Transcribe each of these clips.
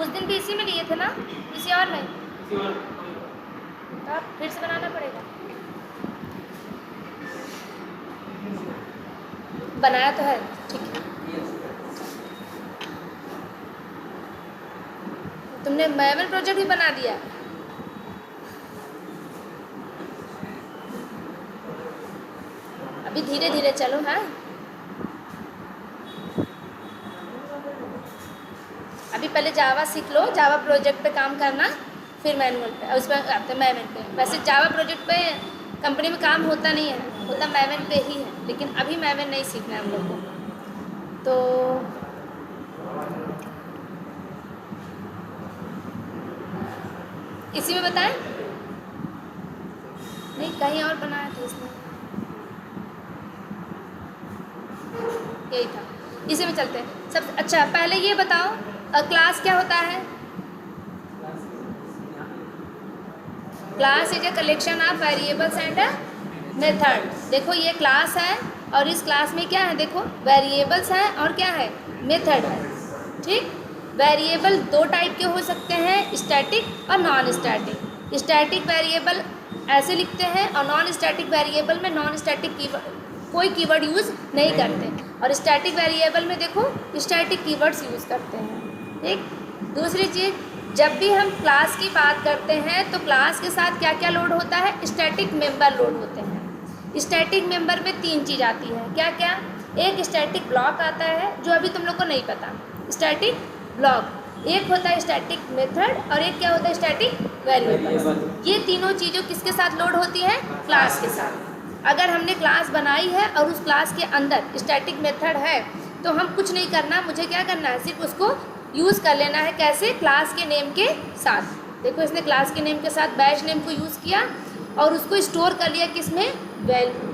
उस दिन भी इसी में लिए थे ना, किसी और में? तो अब फिर से बनाना पड़ेगा। बनाया तो है, ठीक है। तुमने मैवल प्रोजेक्ट भी बना दिया? अभी धीरे धीरे चलो। हाँ, अभी पहले जावा सीख लो, जावा प्रोजेक्ट पे काम करना, फिर मैनुअल पे, उस पर आते मैवन पे। वैसे जावा प्रोजेक्ट पे कंपनी में काम होता नहीं है, होता मैवन पे ही है, लेकिन अभी मैवन नहीं सीखना है हम लोग को। तो इसी में बताएं? नहीं, कहीं और बनाया था इसमें, यही था, इसी में चलते हैं सब। अच्छा, पहले ये बताओ क्लास क्या होता है? Class is a collection of variables and method. देखो ये क्लास है और इस क्लास में क्या है, देखो वेरिएबल्स हैं और क्या है, मेथड है। ठीक, वेरिएबल दो टाइप के हो सकते हैं, स्टैटिक और नॉन स्टैटिक। स्टैटिक वेरिएबल ऐसे लिखते हैं और नॉन स्टैटिक वेरिएबल में नॉन स्टैटिक कोई कीवर्ड यूज़ नहीं करते, और स्टैटिक वेरिएबल में देखो स्टैटिक कीवर्ड्स यूज़ करते हैं। ठीक, दूसरी चीज़, जब भी हम क्लास की बात करते हैं तो क्लास के साथ क्या क्या लोड होता है, स्टैटिक मेंबर लोड होते हैं। स्टैटिक मेंबर में तीन चीज़ आती है, क्या क्या? एक स्टैटिक ब्लॉक आता है, जो अभी तुम लोग को नहीं पता, स्टैटिक ब्लॉक। एक होता है स्टैटिक मेथड और एक क्या होता है, स्टैटिक वेरिएबल। ये तीनों चीज़ों किसके साथ लोड होती है, क्लास के साथ। अगर हमने क्लास बनाई है और उस क्लास के अंदर स्टैटिक मेथड है तो हम कुछ नहीं करना, मुझे क्या करना है, सिर्फ उसको यूज़ कर लेना है। कैसे? क्लास के नेम के साथ। देखो इसने क्लास के नेम के साथ बैच नेम को यूज़ किया और उसको स्टोर कर लिया किसमें, वैल्यू।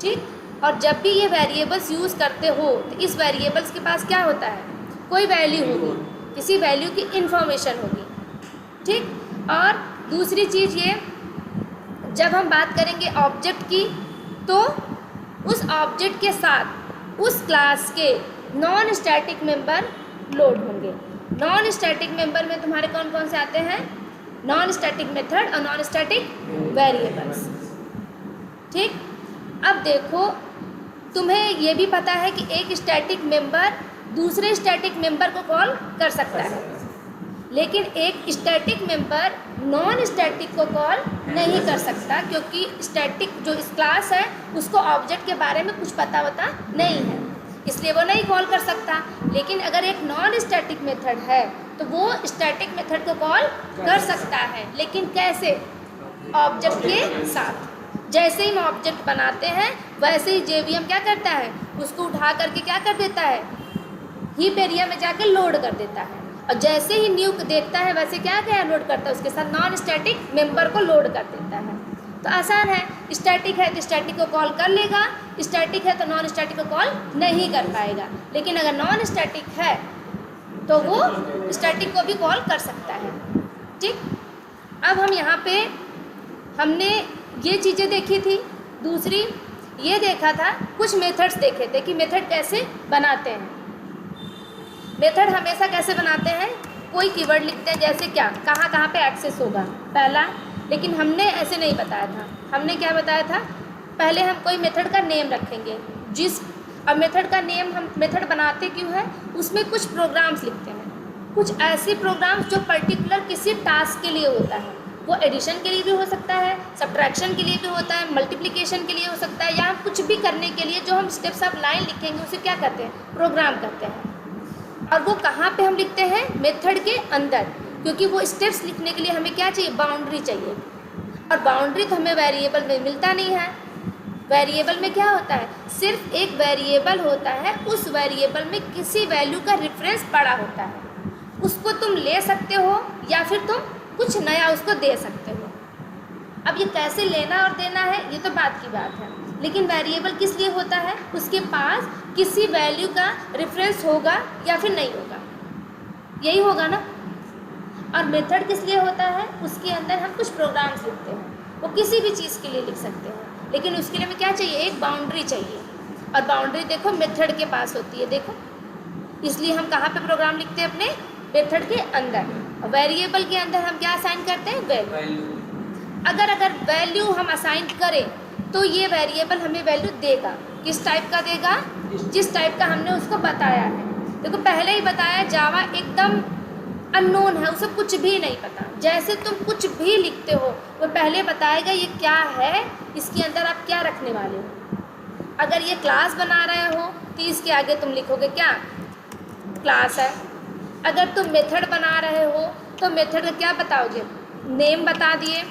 ठीक, और जब भी ये वेरिएबल्स यूज़ करते हो तो इस वेरिएबल्स के पास क्या होता है, कोई वैल्यू होगी, किसी वैल्यू की इंफॉर्मेशन होगी। ठीक, और दूसरी चीज़ ये, जब हम बात करेंगे ऑब्जेक्ट की तो उस ऑब्जेक्ट के साथ उस क्लास के नॉन स्टैटिक मेंबर लोड होंगे। नॉन स्टैटिक मेंबर में तुम्हारे कौन कौन से आते हैं, नॉन स्टैटिक मेथड और नॉन स्टैटिक वेरिएबल्स। ठीक, अब देखो तुम्हें ये भी पता है कि एक स्टैटिक मेंबर दूसरे स्टैटिक मेंबर को कॉल कर सकता है, लेकिन एक स्टैटिक मेंबर नॉन स्टैटिक को कॉल नहीं कर सकता, क्योंकि स्टैटिक जो इस क्लास है उसको ऑब्जेक्ट के बारे में कुछ पता नहीं है, इसलिए वो नहीं कॉल कर सकता। लेकिन अगर एक नॉन स्टैटिक मेथड है तो वो स्टैटिक मेथड को कॉल कर सकता है, लेकिन कैसे, ऑब्जेक्ट के साथ। जैसे ही हम ऑब्जेक्ट बनाते हैं वैसे ही जेवीएम क्या करता है, उसको उठा करके क्या कर देता है, हीप एरिया में जाकर लोड कर देता है, और जैसे ही न्यू देखता है वैसे क्या क्या लोड करता है, उसके साथ नॉन स्टैटिक मेंबर को लोड कर देता है। तो आसान है, स्टैटिक है तो स्टैटिक को कॉल कर लेगा, स्टैटिक है तो नॉन स्टैटिक को कॉल नहीं कर पाएगा। लेकिन अगर नॉन स्टैटिक है तो वो स्टैटिक को भी कॉल कर सकता है। ठीक, अब हम यहाँ पे हमने ये चीज़ें देखी थी। दूसरी ये देखा था, कुछ मेथड्स देखे थे कि मेथड कैसे बनाते हैं। मेथड हमेशा कैसे बनाते हैं, कोई कीवर्ड लिखते हैं, जैसे क्या, कहाँ कहाँ पे एक्सेस होगा, पहला। लेकिन हमने ऐसे नहीं बताया था, हमने क्या बताया था, पहले हम कोई मेथड का नेम रखेंगे, अब मेथड का नेम हम मेथड बनाते क्यों है, उसमें कुछ प्रोग्राम्स लिखते हैं, कुछ ऐसे प्रोग्राम्स जो पर्टिकुलर किसी टास्क के लिए होता है। वो एडिशन के लिए भी हो सकता है, सब्ट्रैक्शन के लिए भी होता है, मल्टीप्लिकेशन के लिए हो सकता है, या कुछ भी करने के लिए जो हम स्टेप्स ऑफ लाइन लिखेंगे उसे क्या कहते हैं, प्रोग्राम कहते हैं। और वो कहाँ पे हम लिखते हैं, मेथड के अंदर, क्योंकि वो स्टेप्स लिखने के लिए हमें क्या चाहिए, बाउंड्री चाहिए, और बाउंड्री तो हमें वेरिएबल में मिलता नहीं है। वेरिएबल में क्या होता है, सिर्फ एक वेरिएबल होता है, उस वेरिएबल में किसी वैल्यू का रेफरेंस पड़ा होता है, उसको तुम ले सकते हो या फिर तुम कुछ नया उसको दे सकते हो। अब ये कैसे लेना और देना है ये तो बात की बात है, लेकिन वेरिएबल किस लिए होता है, उसके पास किसी वैल्यू का रेफरेंस होगा या फिर नहीं होगा, यही होगा ना। और मेथड किस लिए होता है, उसके अंदर हम कुछ प्रोग्राम्स लिखते हैं, वो किसी भी चीज़ के लिए लिख सकते हैं, लेकिन उसके लिए हमें क्या चाहिए, एक बाउंड्री चाहिए। और बाउंड्री देखो मेथड के पास होती है, देखो, इसलिए हम कहाँ पे प्रोग्राम लिखते हैं, अपने मेथड के अंदर। वेरिएबल के अंदर हम क्या असाइन करते हैं? वैल्यू। अगर वैल्यू हम असाइन करें तो ये वेरिएबल हमें वैल्यू देगा। किस टाइप का देगा? जिस टाइप का हमने उसको बताया है। देखो पहले ही बताया, जावा एकदम अननोन है, उसे कुछ भी नहीं पता। जैसे तुम कुछ भी लिखते हो वो पहले बताएगा ये क्या है, इसके अंदर आप क्या रखने वाले हो। अगर ये क्लास बना रहे हो तो इसके आगे तुम लिखोगे क्या? क्लास है। अगर तुम मेथड बना रहे हो तो मेथड का क्या बताओगे? नेम बता दिए।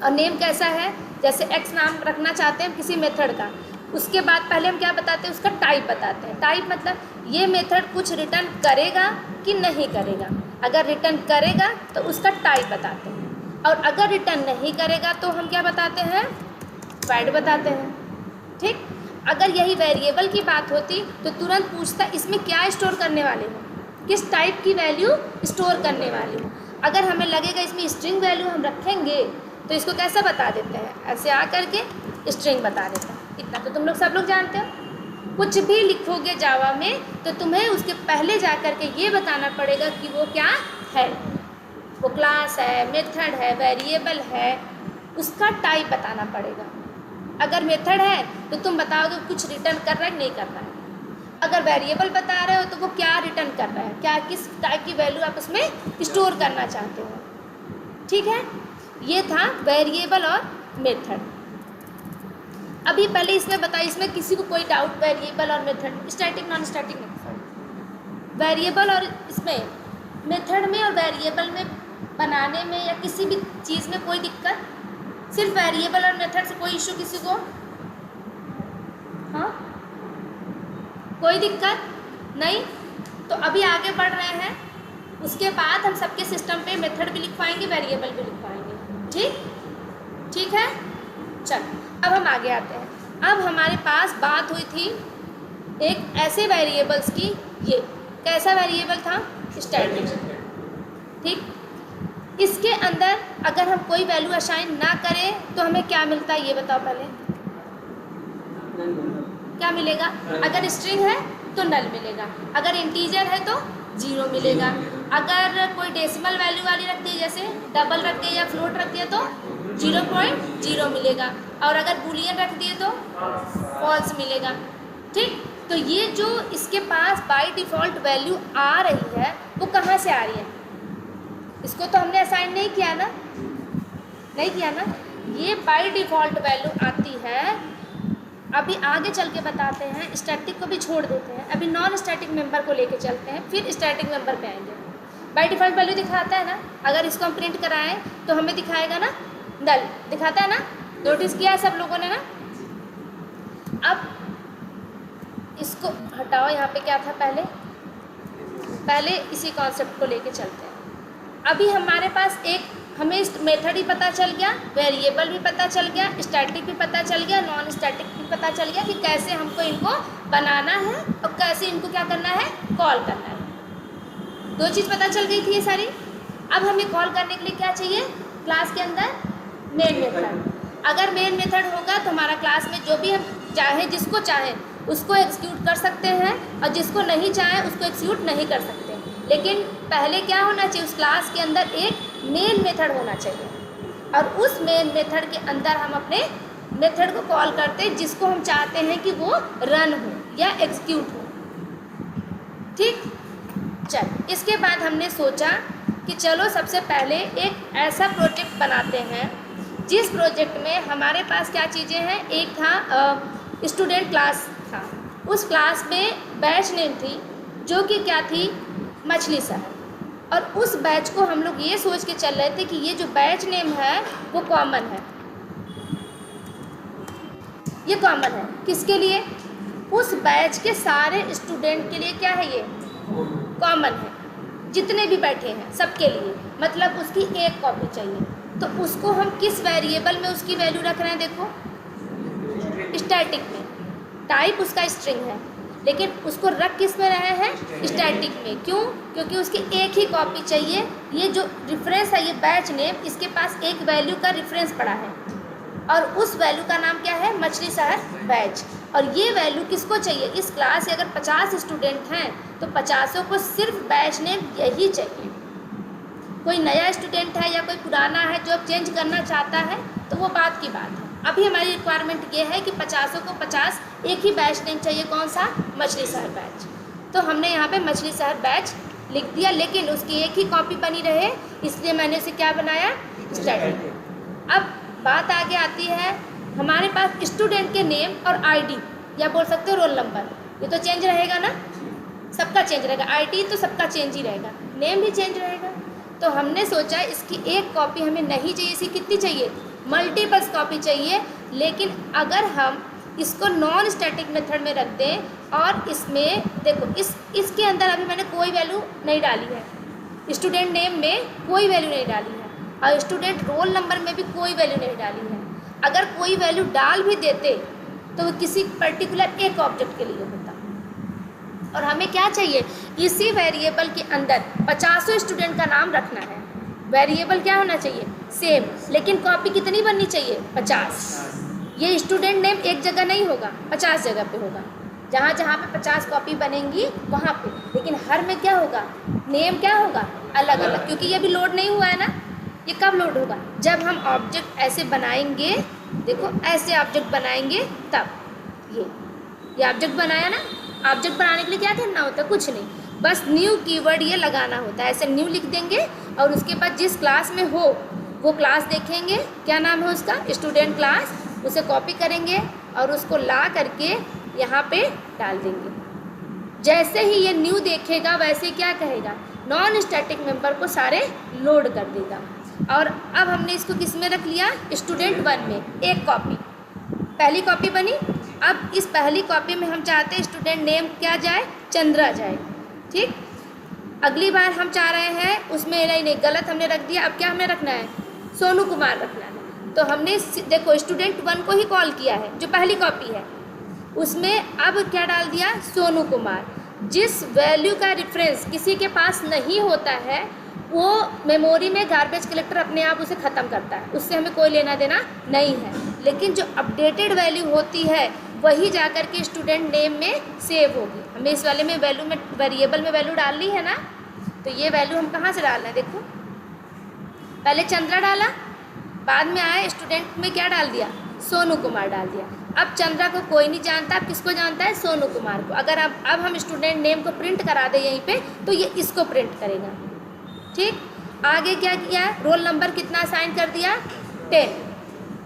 और नेम कैसा है? जैसे एक्स नाम रखना चाहते हैं किसी मेथड का, उसके बाद पहले हम क्या बताते हैं? उसका टाइप बताते हैं। टाइप मतलब ये मेथड कुछ रिटर्न करेगा कि नहीं करेगा। अगर रिटर्न करेगा तो उसका टाइप बताते हैं, और अगर रिटर्न नहीं करेगा तो हम क्या बताते हैं? वॉइड बताते हैं। ठीक। अगर यही वेरिएबल की बात होती तो तुरंत पूछता इसमें क्या स्टोर करने वाले हो, किस टाइप की वैल्यू स्टोर करने वाले हो। अगर हमें लगेगा इसमें स्ट्रिंग वैल्यू हम रखेंगे तो इसको कैसा बता देते हैं? ऐसे आ करके स्ट्रिंग बता देते हैं। इतना तो तुम लोग सब लोग जानते हो। कुछ भी लिखोगे जावा में तो तुम्हें उसके पहले जा कर के ये बताना पड़ेगा कि वो क्या है। वो क्लास है, मेथड है, वेरिएबल है, उसका टाइप बताना पड़ेगा। अगर मेथड है तो तुम बताओगे कुछ रिटर्न कर रहा है नहीं कर रहा है। अगर वेरिएबल बता रहे हो तो वो क्या रिटर्न कर रहा है, क्या किस टाइप की वैल्यू आप उसमें स्टोर करना चाहते हो। ठीक है, ये था वेरिएबल और मेथड। अभी पहले इसमें बताइए, इसमें किसी को कोई डाउट? वेरिएबल और method, static non static method, variable और इसमें मेथड में और वेरिएबल में बनाने में या किसी भी चीज़ में कोई दिक्कत? सिर्फ वेरिएबल और मेथड से कोई इशू किसी को? हाँ, कोई दिक्कत नहीं? तो अभी आगे बढ़ रहे हैं, उसके बाद हम सबके सिस्टम पे मेथड भी लिखवाएंगे, वेरिएबल भी लिखवाएंगे। ठीक, ठीक है। चल अब हम आगे आते हैं। अब हमारे पास बात हुई थी एक ऐसे वेरिएबल्स की, ये कैसा वेरिएबल था? स्टैटिक। ठीक, इसके अंदर अगर हम कोई वैल्यू असाइन ना करें तो हमें क्या मिलता है ये बताओ पहले? क्या मिलेगा? अगर स्ट्रिंग है तो नल मिलेगा, अगर इंटीजर है तो 0 मिलेगा, अगर कोई डेसिमल वैल्यू वाली रख दी जैसे डबल रख दिया या फ्लोट रख दिया तो 0.0 मिलेगा, और अगर बूलियन रख दिए तो फॉल्स मिलेगा। ठीक, तो ये जो इसके पास बाय डिफ़ॉल्ट वैल्यू आ रही है वो कहाँ से आ रही है? इसको तो हमने असाइन नहीं किया ना, नहीं किया ना। ये बाय डिफ़ॉल्ट वैल्यू आती है। अभी आगे चल के बताते हैं, स्टैटिक को भी छोड़ देते हैं, अभी नॉन स्टैटिक मेंबर को लेके चलते हैं, फिर स्टैटिक मेंबर पे आएंगे। बाय डिफ़ॉल्ट वैल्यू दिखाता है ना, अगर इसको हम प्रिंट कराएं तो हमें दिखाएगा ना नल, दिखाता है ना, नोटिस किया है सब लोगों ने ना। अब इसको हटाओ, यहाँ पे क्या था पहले इसी कॉन्सेप्ट को लेके चलते हैं। अभी हमारे पास एक हमें मेथड ही पता चल गया, वेरिएबल भी पता चल गया, स्टैटिक भी पता चल गया, नॉन स्टैटिक भी पता चल गया कि कैसे हमको इनको बनाना है और कैसे इनको क्या करना है, कॉल करना है। 2 चीज़ पता चल गई थी ये सारी। अब हमें कॉल करने के लिए क्या चाहिए? क्लास के अंदर मेन मेथड। अगर मेन मेथड होगा तो हमारा क्लास में जो भी हम चाहें, जिसको चाहें उसको एग्जीक्यूट कर सकते हैं, और जिसको नहीं चाहें उसको एग्जीक्यूट नहीं कर सकते। लेकिन पहले क्या होना चाहिए? उस क्लास के अंदर एक मेन मेथड होना चाहिए, और उस मेन मेथड के अंदर हम अपने मेथड को कॉल करते हैं जिसको हम चाहते हैं कि वो रन हो या एग्जीक्यूट हो। ठीक, चल इसके बाद हमने सोचा कि चलो सबसे पहले एक ऐसा प्रोजेक्ट बनाते हैं जिस प्रोजेक्ट में हमारे पास क्या चीज़ें हैं। एक था स्टूडेंट क्लास था, उस क्लास में बैच नेम थी जो कि क्या थी? मछली शहर। और उस बैच को हम लोग ये सोच के चल रहे थे कि ये जो बैच नेम है वो कॉमन है। ये कॉमन है किसके लिए? उस बैच के सारे स्टूडेंट के लिए क्या है? ये कॉमन है, जितने भी बैठे हैं सबके लिए, मतलब उसकी एक कॉपी चाहिए। तो उसको हम किस वेरिएबल में उसकी वैल्यू रख रहे हैं? देखो स्टैटिक में, टाइप उसका स्ट्रिंग है, लेकिन उसको रख किस में रहे हैं? स्टैटिक में। क्यों? क्योंकि उसकी एक ही कॉपी चाहिए। ये जो रेफरेंस है, ये बैच नेम, इसके पास एक वैल्यू का रेफरेंस पड़ा है, और उस वैल्यू का नाम क्या है? मछली शहर बैच। और ये वैल्यू किसको चाहिए, इस क्लास से अगर 50 स्टूडेंट हैं तो 50 को सिर्फ बैच नेम यही चाहिए। कोई नया स्टूडेंट है या कोई पुराना है जो अब चेंज करना चाहता है तो वो बात की बात है। अभी हमारी रिक्वायरमेंट ये है कि 50 को 50 एक ही बैच नेम चाहिए, कौन सा, मछली शहर बैच। तो हमने यहाँ पे मछली शहर बैच लिख दिया, लेकिन उसकी एक ही कॉपी बनी रहे इसलिए मैंने उसे क्या बनाया, स्टडी। अब बात आगे आती है, हमारे पास स्टूडेंट के नेम और आईडी या बोल सकते हो रोल नंबर, ये तो चेंज रहेगा ना, सबका चेंज रहेगा। आईडी तो सबका चेंज ही रहेगा, नेम भी चेंज रहेगा। तो हमने सोचा इसकी एक कॉपी हमें नहीं चाहिए, इसकी कितनी चाहिए, मल्टीपल्स कॉपी चाहिए। लेकिन अगर हम इसको नॉन स्टैटिक मेथड में रख दें और इसमें देखो इसके अंदर अभी मैंने कोई वैल्यू नहीं डाली है, स्टूडेंट नेम में कोई वैल्यू नहीं डाली है और स्टूडेंट रोल नंबर में भी कोई वैल्यू नहीं डाली है। अगर कोई वैल्यू डाल भी देते तो वो किसी पर्टिकुलर एक ऑब्जेक्ट के लिए होता। और हमें क्या चाहिए, इसी वेरिएबल के अंदर 50 स्टूडेंट का नाम रखना है। वेरिएबल क्या होना चाहिए, सेम, लेकिन कॉपी कितनी बननी चाहिए, 50। ये स्टूडेंट नेम एक जगह नहीं होगा, 50 जगह पे होगा। जहाँ जहाँ पे 50 कॉपी बनेंगी वहाँ पे, लेकिन हर में क्या होगा, नेम क्या होगा, अलग अलग, क्योंकि ये अभी लोड नहीं हुआ है ना। ये कब लोड होगा, जब हम ऑब्जेक्ट ऐसे बनाएंगे, देखो ऐसे ऑब्जेक्ट बनाएंगे तब। ये ऑब्जेक्ट बनाया ना, ऑब्जेक्ट बनाने के लिए क्या करना होता है, कुछ नहीं, बस न्यू कीवर्ड ये लगाना होता है। ऐसे न्यू लिख देंगे और उसके बाद जिस क्लास में हो वो क्लास देखेंगे, क्या नाम है उसका, स्टूडेंट क्लास, उसे कॉपी करेंगे और उसको ला करके यहाँ पे डाल देंगे। जैसे ही ये न्यू देखेगा वैसे क्या कहेगा, नॉन स्टैटिक मेंबर को सारे लोड कर देगा। और अब हमने इसको किस में रख लिया, स्टूडेंट 1 में एक कॉपी, पहली कॉपी बनी। अब इस पहली कॉपी में हम चाहते हैं स्टूडेंट नेम क्या जाए, चंद्रा जाए, ठीक। अगली बार हम चाह रहे हैं उसमें नहीं गलत हमने रख दिया, अब क्या हमें रखना है, सोनू कुमार रखना है। तो हमने देखो स्टूडेंट 1 को ही कॉल किया है जो पहली कॉपी है, उसमें अब क्या डाल दिया, सोनू कुमार। जिस वैल्यू का रेफरेंस किसी के पास नहीं होता है वो मेमोरी में गार्बेज कलेक्टर अपने आप उसे ख़त्म करता है, उससे हमें कोई लेना देना नहीं है। लेकिन जो अपडेटेड वैल्यू होती है वही जाकर के स्टूडेंट नेम में सेव होगी। हमें इस वाले में वैल्यू में वेरिएबल में वैल्यू डालनी है ना, तो ये वैल्यू हम कहाँ से डालना है, देखो पहले चंद्रा डाला, बाद में आया स्टूडेंट में क्या डाल दिया, सोनू कुमार डाल दिया। अब चंद्रा को कोई नहीं जानता, अब किसको जानता है, सोनू कुमार को। अगर अब हम स्टूडेंट नेम को प्रिंट करा दें यहीं पे तो ये इसको प्रिंट करेगा, ठीक। आगे क्या किया, रोल नंबर कितना असाइन कर दिया, 10।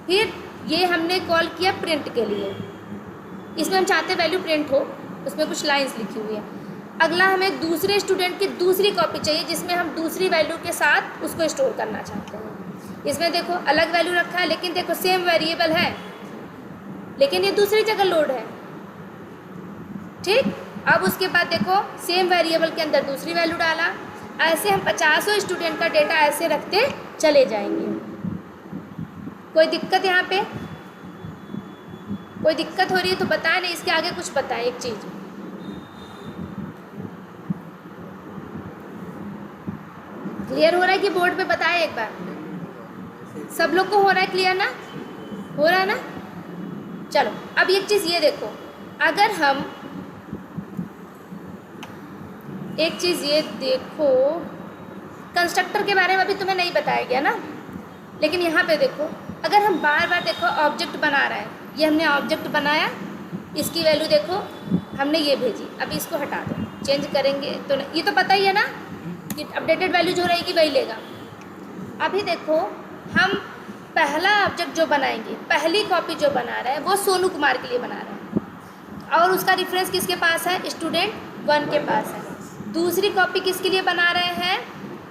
फिर ये हमने कॉल किया प्रिंट के लिए, इसमें हम चाहते हैं वैल्यू प्रिंट हो, उसमें कुछ लाइंस लिखी हुई है। अगला हमें दूसरे स्टूडेंट की दूसरी कॉपी चाहिए जिसमें हम दूसरी वैल्यू के साथ उसको स्टोर करना चाहते हैं। इसमें देखो अलग वैल्यू रखा है, लेकिन देखो सेम वेरिएबल है, लेकिन ये दूसरी जगह लोड है, ठीक। अब उसके बाद देखो सेम वेरिएबल के अंदर दूसरी वैल्यू डाला। ऐसे हम 50 स्टूडेंट का डेटा ऐसे रखते चले जाएंगे। कोई दिक्कत यहाँ पे, कोई दिक्कत हो रही है तो बताएं, नहीं इसके आगे कुछ बताएं एक चीज़। क्लियर हो रहा है कि बोर्ड पे बताएं एक बार, सब लोग को हो रहा है क्लियर ना, हो रहा है ना। चलो अब एक चीज़ ये देखो, अगर हम एक चीज़ ये देखो, कंस्ट्रक्टर के बारे में अभी तुम्हें नहीं बताया गया ना, लेकिन यहाँ पे देखो अगर हम बार बार देखो ऑब्जेक्ट बना रहे हैं, ये हमने ऑब्जेक्ट बनाया, इसकी वैल्यू देखो हमने ये भेजी, अभी इसको हटा दो, चेंज करेंगे तो ये तो पता ही है ना कि अपडेटेड वैल्यू जो रहेगी वही लेगा। अभी देखो हम पहला ऑब्जेक्ट जो बनाएंगे, पहली कॉपी जो बना रहे हैं वो सोनू कुमार के लिए बना रहे हैं और उसका रेफरेंस किसके पास है, स्टूडेंट 1 के पास है। दूसरी कॉपी किसके लिए बना रहे हैं,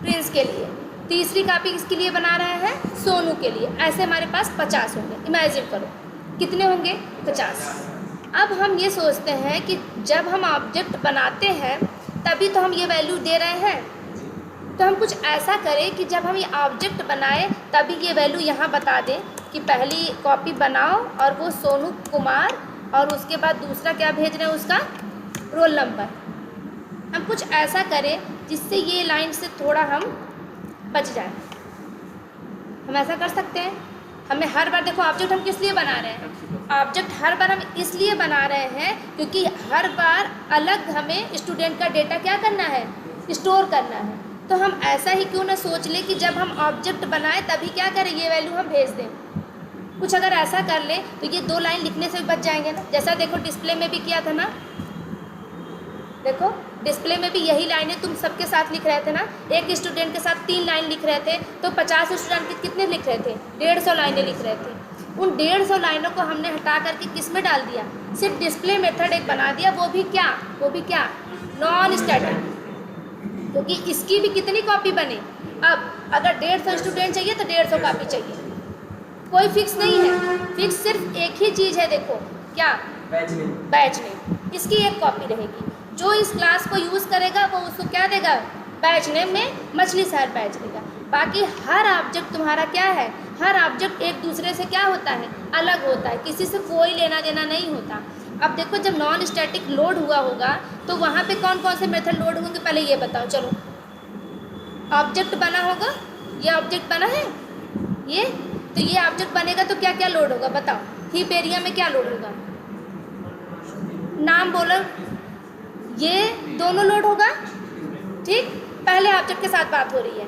प्रिंस के लिए। तीसरी कॉपी किसके लिए बना रहे हैं, सोनू के लिए। ऐसे हमारे पास 50 होंगे, इमेजिन करो कितने होंगे, 50। अब हम ये सोचते हैं कि जब हम ऑब्जेक्ट बनाते हैं तभी तो हम ये वैल्यू दे रहे हैं, तो हम कुछ ऐसा करें कि जब हम ये ऑब्जेक्ट बनाएं तभी ये वैल्यू यहाँ बता दें कि पहली कॉपी बनाओ और वो सोनू कुमार, और उसके बाद दूसरा क्या भेज रहे हैं, उसका रोल नंबर। हम कुछ ऐसा करें जिससे ये लाइन से थोड़ा हम बच जाए। हम ऐसा कर सकते हैं, हमें हर बार देखो ऑब्जेक्ट हम किस लिए बना रहे हैं, ऑब्जेक्ट हर बार हम इसलिए बना रहे हैं क्योंकि हर बार अलग हमें स्टूडेंट का डेटा क्या करना है, स्टोर करना है। तो हम ऐसा ही क्यों ना सोच लें कि जब हम ऑब्जेक्ट बनाएं तभी क्या करें, ये वैल्यू हम भेज दें। कुछ अगर ऐसा कर लें तो ये 2 लाइन लिखने से भी बच जाएंगे ना। जैसा देखो डिस्प्ले में भी किया था ना, देखो डिस्प्ले में भी यही लाइनें तुम सबके साथ लिख रहे थे ना। एक स्टूडेंट के साथ 3 लाइन लिख रहे थे तो 50 स्टूडेंट के कितने लिख रहे थे, 150 लाइनें लिख रहे थे। उन 150 लाइनों को हमने हटा करके किस में डाल दिया, सिर्फ डिस्प्ले मेथड एक बना दिया, वो भी क्या, नॉन स्टैटिक। क्योंकि इसकी भी कितनी कॉपी बने, अब अगर 150 स्टूडेंट चाहिए तो 150 कॉपी चाहिए, कोई फिक्स नहीं है। फिक्स सिर्फ एक ही चीज़ है, देखो क्या, बैच नेम। इसकी एक कॉपी रहेगी, जो इस क्लास को यूज़ करेगा वो उसको क्या देगा, बैच नेम में मछली शहर बैच देगा। बाकी हर ऑब्जेक्ट तुम्हारा क्या है, हर ऑब्जेक्ट एक दूसरे से क्या होता है, अलग होता है, किसी से कोई लेना देना नहीं होता। अब देखो जब नॉन स्टैटिक लोड हुआ होगा तो वहाँ पे कौन कौन से मेथड लोड होंगे, पहले ये बताओ। चलो ऑब्जेक्ट बना होगा, ये ऑब्जेक्ट बना है ये, तो ये ऑब्जेक्ट बनेगा तो क्या क्या लोड होगा बताओ। हीप एरिया में क्या लोड होगा, नाम बोलो, ये दोनों लोड होगा। ठीक, पहले ऑब्जेक्ट के साथ बात हो रही है,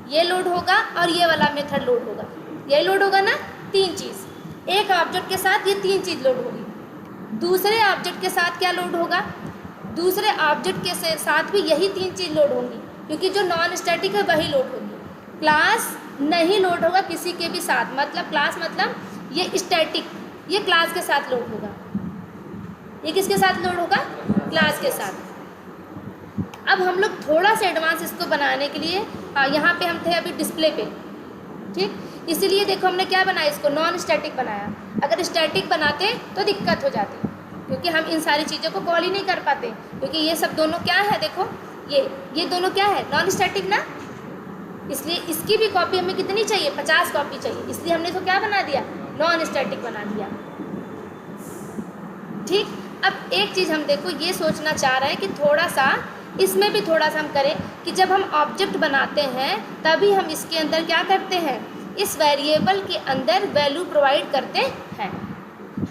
ये लोड होगा और ये वाला मेथड लोड होगा, ये लोड होगा ना। 3 चीज़ एक ऑब्जेक्ट के साथ, ये 3 चीज़ लोड होगी। दूसरे ऑब्जेक्ट के साथ क्या लोड होगा, दूसरे ऑब्जेक्ट के साथ भी यही 3 चीज़ लोड होंगी, क्योंकि जो नॉन स्टैटिक है वही लोड होगी। क्लास नहीं लोड होगा किसी के भी साथ, मतलब क्लास मतलब ये स्टैटिक, ये क्लास के साथ लोड होगा। ये किसके साथ लोड होगा, क्लास के साथ। अब हम लोग थोड़ा सा एडवांस इसको बनाने के लिए, यहाँ पे हम थे अभी डिस्प्ले पे, ठीक, इसीलिए देखो हमने क्या बनाया, इसको नॉन स्टैटिक बनाया। अगर स्टैटिक बनाते तो दिक्कत हो जाती, क्योंकि हम इन सारी चीज़ों को कॉल ही नहीं कर पाते, क्योंकि ये सब दोनों क्या है, देखो ये दोनों क्या है, नॉन स्टैटिक ना। इसलिए इसकी भी कॉपी हमें कितनी चाहिए, 50 कॉपी चाहिए, इसलिए हमने इसको क्या बना दिया, नॉन स्टैटिक बना दिया। ठीक, अब एक चीज़ हम देखो ये सोचना चाह रहे हैं कि थोड़ा सा इसमें भी थोड़ा सा हम करें कि जब हम ऑब्जेक्ट बनाते हैं तभी हम इसके अंदर क्या करते हैं, इस वेरिएबल के अंदर वैल्यू प्रोवाइड करते हैं।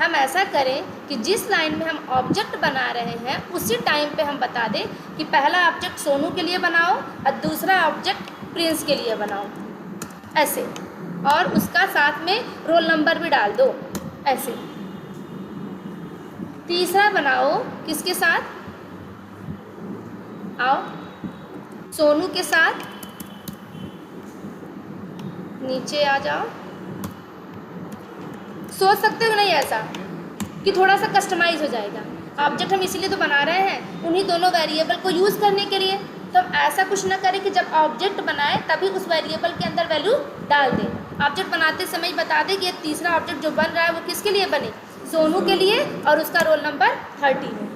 हम ऐसा करें कि जिस लाइन में हम ऑब्जेक्ट बना रहे हैं उसी टाइम पे हम बता दें कि पहला ऑब्जेक्ट सोनू के लिए बनाओ और दूसरा ऑब्जेक्ट प्रिंस के लिए बनाओ, ऐसे, और उसका साथ में रोल नंबर भी डाल दो, ऐसे। तीसरा बनाओ किसके साथ, आओ, सोनू के साथ, नीचे आ जाओ। सोच सकते हो नहीं ऐसा कि थोड़ा सा कस्टमाइज हो जाएगा, ऑब्जेक्ट हम इसीलिए तो बना रहे हैं उन्हीं दोनों वेरिएबल को यूज़ करने के लिए। तो हम ऐसा कुछ ना करें कि जब ऑब्जेक्ट बनाए तभी उस वेरिएबल के अंदर वैल्यू डाल दें। ऑब्जेक्ट बनाते समय ही बता दें कि ये तीसरा ऑब्जेक्ट जो बन रहा है वो किसके लिए बने, सोनू के लिए, और उसका रोल नंबर 30 है।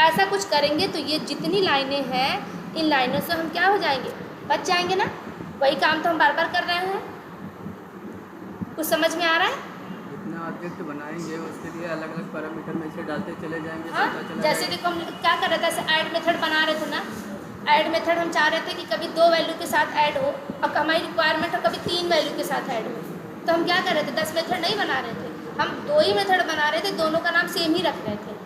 ऐसा कुछ करेंगे तो ये जितनी लाइनें हैं इन लाइनों से हम क्या हो जाएंगे, बच जाएंगे ना। वही काम तो हम बार बार कर रहे हैं। कुछ समझ में आ रहा है? जितना ऑब्जेक्ट बनाएंगे उसके लिए अलग अलग पैरामीटर में से डालते चले जाएंगे। हाँ, जैसे देखो हम क्या कर रहे थे, ऐसे ऐड मेथड बना रहे थे ना। ऐड मेथड हम चाह रहे थे कि कभी 2 वैल्यू के साथ ऐड हो और हमारी रिक्वायरमेंट हो कभी 3 वैल्यू के साथ ऐड हो। तो हम क्या कर रहे थे, 10 मेथड नहीं बना रहे थे, हम 2 ही मेथड बना रहे थे, दोनों का नाम सेम ही रख रहे थे,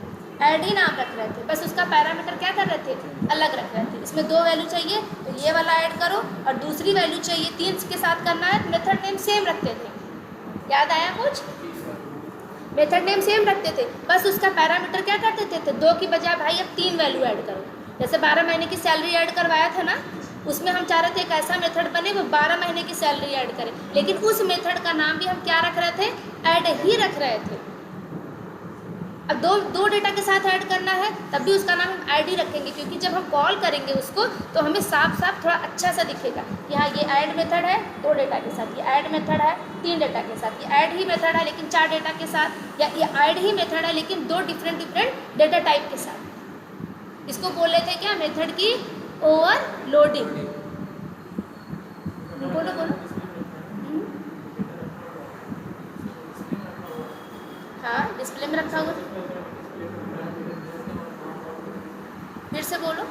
ऐड ही नाम रख रहे थे, बस उसका पैरामीटर क्या कर रहे थे, अलग रख रहे थे। इसमें 2 वैल्यू चाहिए तो ये वाला ऐड करो, और दूसरी वैल्यू चाहिए 3 के साथ करना है, मेथड नेम सेम रखते थे। याद आया कुछ? मेथड नेम सेम रखते थे, बस उसका पैरामीटर क्या कर देते थे, 2 की बजाय भाई अब 3 वैल्यू ऐड करो। जैसे 12 महीने की सैलरी ऐड करवाया था ना, उसमें हम चाह रहे थे एक ऐसा मेथड बने वो 12 महीने की सैलरी ऐड करे, लेकिन उस मेथड का नाम भी हम क्या रख रहे थे, ऐड ही रख रहे थे। अब दो डेटा के साथ ऐड करना है तब भी उसका नाम हम ऐड ही रखेंगे, क्योंकि जब हम कॉल करेंगे उसको तो हमें साफ साफ थोड़ा अच्छा सा दिखेगा कि हाँ ये ऐड मेथड है 2 डेटा के साथ, ये ऐड मेथड है 3 डेटा के साथ, ये ऐड ही मेथड है लेकिन 4 डेटा के साथ, या ये ऐड ही मेथड है लेकिन 2 डिफरेंट डेटा टाइप के साथ। इसको बोले थे क्या, मेथड की ओवरलोडिंग। बोलो बोलो। हाँ, डिस्प्ले में रखा हुआ, फिर से बोलो।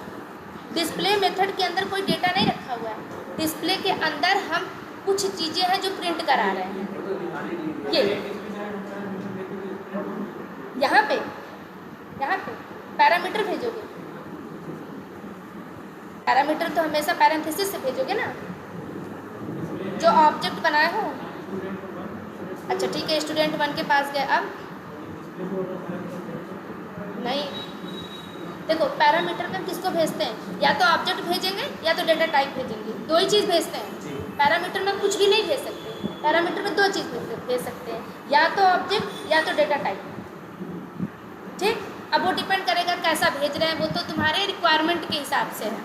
डिस्प्ले मेथड के अंदर कोई डेटा नहीं रखा हुआ है, डिस्प्ले के अंदर हम कुछ चीज़ें हैं जो प्रिंट करा रहे हैं। ये यहाँ पे पैरामीटर भेजोगे, पैरामीटर तो हमेशा पैरेंथेसिस से भेजोगे ना, जो ऑब्जेक्ट बनाए हो। अच्छा ठीक है, स्टूडेंट 1 के पास गए, अब नहीं, देखो पैरामीटर में हम किसको भेजते हैं, या तो ऑब्जेक्ट भेजेंगे या तो डेटा टाइप भेजेंगे, दो ही चीज़ भेजते हैं। पैरामीटर में हम कुछ भी नहीं भेज सकते, पैरामीटर में दो चीज़ भेज सकते हैं, या तो ऑब्जेक्ट या तो डेटा टाइप। ठीक, अब वो डिपेंड करेगा कैसा भेज रहे हैं, वो तो तुम्हारे रिक्वायरमेंट के हिसाब से है।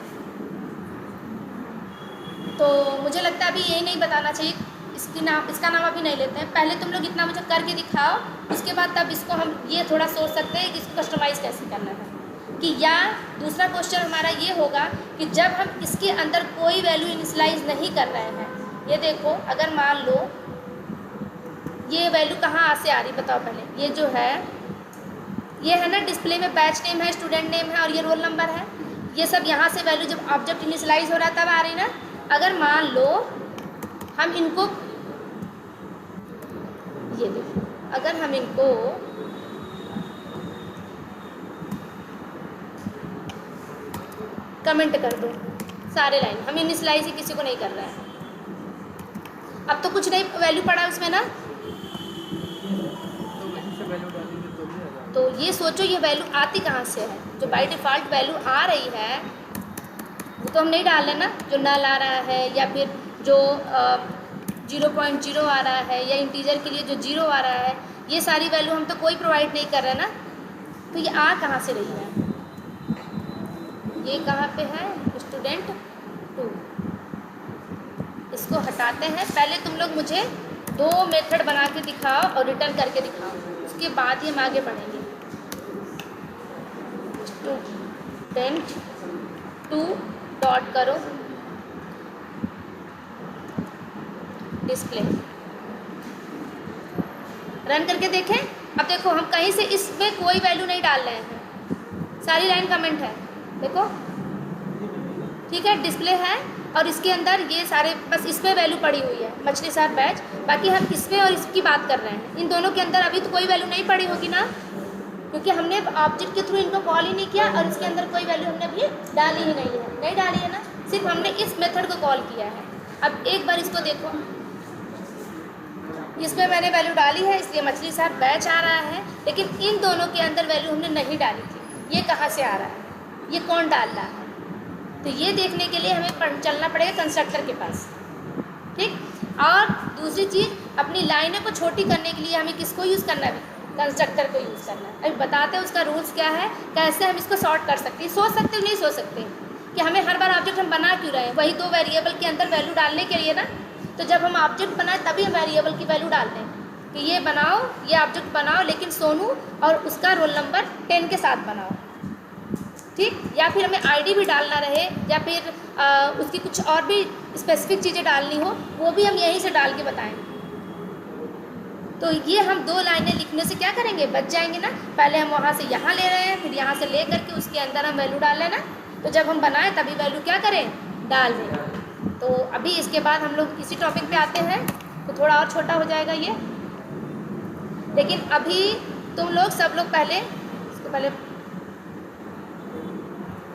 तो मुझे लगता है अभी यही नहीं बताना चाहिए, इसका नाम अभी नहीं लेते हैं, पहले तुम लोग इतना मुझे करके दिखाओ, उसके बाद तब इसको हम ये थोड़ा सोच सकते हैं कि इसको कस्टमाइज़ कैसे करना है। कि या दूसरा क्वेश्चन हमारा ये होगा कि जब हम इसके अंदर कोई वैल्यू इनिशियलाइज नहीं कर रहे हैं, ये देखो अगर मान लो ये वैल्यू कहाँ से आ रही, बताओ पहले, ये जो है ये है ना डिस्प्ले में बैच नेम है, स्टूडेंट नेम है और ये रोल नंबर है, ये सब यहाँ से वैल्यू जब ऑब्जेक्ट इनिशियलाइज हो रहा है तब आ रही ना। अगर मान लो हम इनको, ये देखो अगर हम इनको कमेंट कर दो सारे लाइन, हम इनिशियलाइज ही किसी को नहीं कर रहे हैं, अब तो कुछ नहीं वैल्यू पड़ा उसमें ना, तो ये सोचो ये वैल्यू आती कहाँ से है, जो बाय डिफ़ॉल्ट वैल्यू आ रही है वो तो हम नहीं डाल रहे ना, जो नल आ रहा है या फिर जो 0.0 आ रहा है या इंटीजर के लिए जो 0 आ रहा है, ये सारी वैल्यू हम तो कोई प्रोवाइड नहीं कर रहे ना, तो ये आ कहाँ से रही है, ये कहाँ पे है, स्टूडेंट 2, इसको हटाते हैं। पहले तुम लोग मुझे 2 मेथड बना के दिखाओ और रिटर्न करके दिखाओ, उसके बाद ही हम आगे बढ़ेंगे। स्टूडेंट 2 डॉट करो डिस्प्ले, रन करके देखें। अब देखो हम कहीं से इसमें कोई वैल्यू नहीं डाल रहे हैं, सारी लाइन कमेंट है, देखो ठीक है, डिस्प्ले है और इसके अंदर ये सारे बस इसमें वैल्यू पड़ी हुई है, मछली साथ बैच, बाकी हम इसमें और इसकी बात कर रहे हैं, इन दोनों के अंदर अभी तो कोई वैल्यू नहीं पड़ी होगी ना, क्योंकि हमने ऑब्जेक्ट के थ्रू इनको कॉल ही नहीं किया और इसके अंदर कोई वैल्यू हमने अभी डाली ही नहीं डाली है ना, सिर्फ हमने इस मेथड को कॉल किया है। अब एक बार इसको देखो, इसमें मैंने वैल्यू डाली है इसलिए मछली साथ बैच आ रहा है, लेकिन इन दोनों के अंदर वैल्यू हमने नहीं डाली थी, ये कहाँ से आ रहा है, ये कौन डाल रहा है, तो ये देखने के लिए हमें चलना पड़ेगा कंस्ट्रक्टर के पास। ठीक, और दूसरी चीज़ अपनी लाइनों को छोटी करने के लिए हमें किसको यूज़ करना है, कंस्ट्रक्टर को यूज़ करना है। अभी बताते हैं उसका रूल्स क्या है, कैसे हम इसको सॉर्ट कर सकते हैं, सोच सकते हो नहीं सोच सकते कि हमें हर बार ऑब्जेक्ट हम बना क्यों रहे हैं, वही 2 वेरिएबल के अंदर वैल्यू डालने के लिए ना, तो जब हम ऑब्जेक्ट बनाए तभी हम वेरिएबल की वैल्यू डालते हैं कि ये बनाओ, ये ऑब्जेक्ट बनाओ लेकिन सोनू और उसका रोल नंबर 10 के साथ बनाओ। ठीक, या फिर हमें आईडी भी डालना रहे या फिर उसकी कुछ और भी स्पेसिफिक चीज़ें डालनी हो, वो भी हम यहीं से डाल के बताएंगे। तो ये हम 2 लाइनें लिखने से क्या करेंगे, बच जाएंगे ना, पहले हम वहाँ से यहाँ ले रहे हैं, फिर यहाँ से ले करके उसके अंदर हम वैल्यू डाल लेना, तो जब हम बनाएं तभी वैल्यू क्या करें, डाल दें। तो अभी इसके बाद हम लोग इसी टॉपिक पे आते हैं, तो थोड़ा और छोटा हो जाएगा ये, लेकिन अभी तुम लोग सब लोग पहले इसको पहले